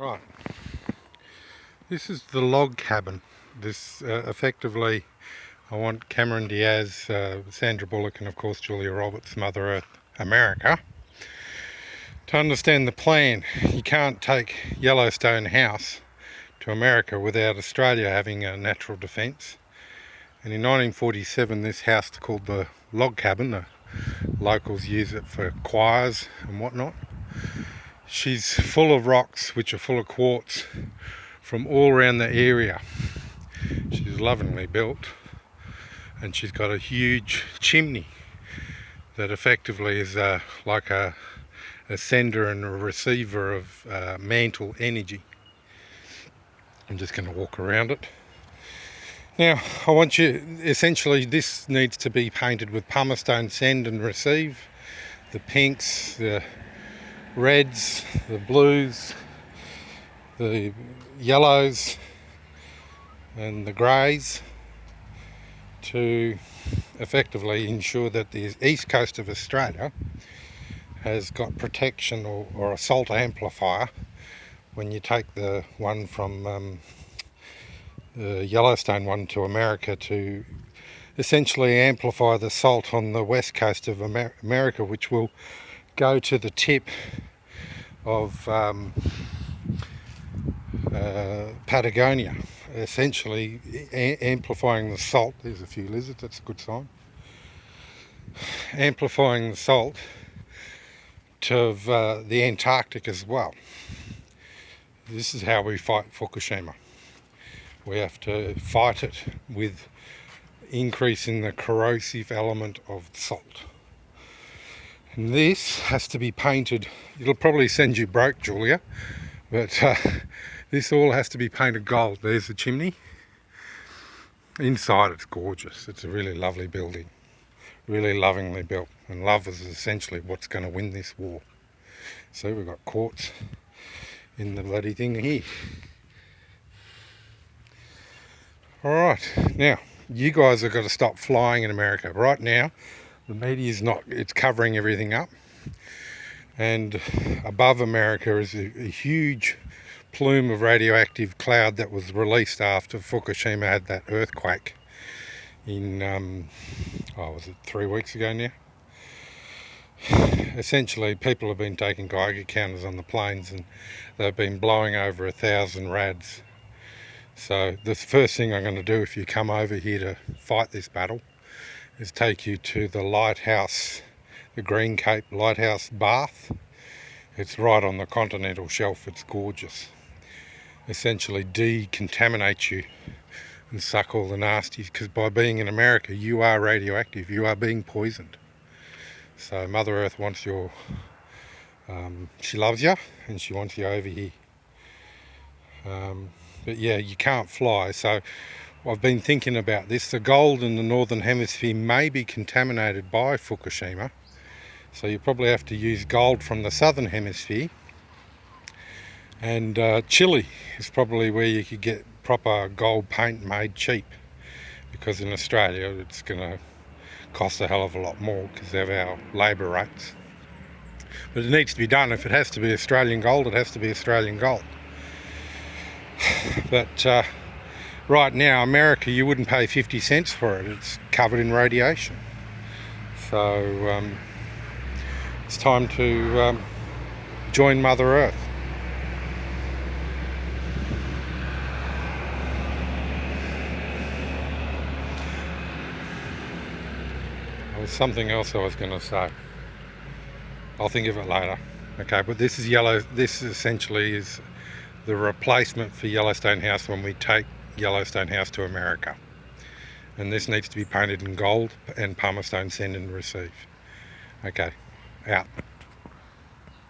Right, this is the log cabin. This effectively, I want Cameron Diaz, Sandra Bullock and of course Julia Roberts, Mother Earth America, to understand the plan. You can't take Yellowstone House to America without Australia having a natural defence. And in 1947 this house called the log cabin, the locals use it for choirs and whatnot. She's full of rocks which are full of quartz from all around the area. She's lovingly built, and she's got a huge chimney that effectively is like a sender and a receiver of mantle energy. I'm just going to walk around it. Now, I want you, essentially this needs to be painted with pumice stone send and receive. The pinks, the reds, the blues, the yellows and the greys, to effectively ensure that the east coast of Australia has got protection or a salt amplifier when you take the one from the Yellowstone one to America, to essentially amplify the salt on the west coast of America, which will go to the tip of Patagonia, essentially amplifying the salt. There's a few lizards, that's a good sign. Amplifying the salt to the Antarctic as well. This is how we fight Fukushima. We have to fight it with increasing the corrosive element of salt. And this has to be painted. It'll probably send you broke, Julia, but this all has to be painted gold. There's the chimney. Inside it's gorgeous. It's a really lovely building, really lovingly built, and love is essentially what's going to win this war. So we've got quartz in the bloody thing here. Alright, now you guys have got to stop flying in America. Right now the media is not, it's covering everything up, and above America is a huge plume of radioactive cloud that was released after Fukushima had that earthquake in was it 3 weeks ago now? Essentially people have been taking Geiger counters on the planes and they've been blowing over 1,000 rads. So the first thing I'm going to do if you come over here to fight this battle is take you to the lighthouse, the Green Cape Lighthouse, Bath. It's right on the continental shelf. It's gorgeous. Essentially decontaminates you and suck all the nasties, because by being in America you are radioactive, you are being poisoned. So Mother Earth wants your, she loves you and she wants you over here. But yeah, you can't fly. So I've been thinking about this. The gold in the northern hemisphere may be contaminated by Fukushima, so you probably have to use gold from the southern hemisphere. And Chile is probably where you could get proper gold paint made cheap, because in Australia it's going to cost a hell of a lot more because of our labour rates. But it needs to be done. If it has to be Australian gold, it has to be Australian gold. But right now, America, you wouldn't pay 50 cents for it. It's covered in radiation. So it's time to join Mother Earth. There's something else I was going to say. I'll think of it later. Okay, but this is yellow. This essentially is the replacement for Yellowstone House when we take Yellowstone House to America. And this needs to be painted in gold and pumice stone send and receive. Okay, out.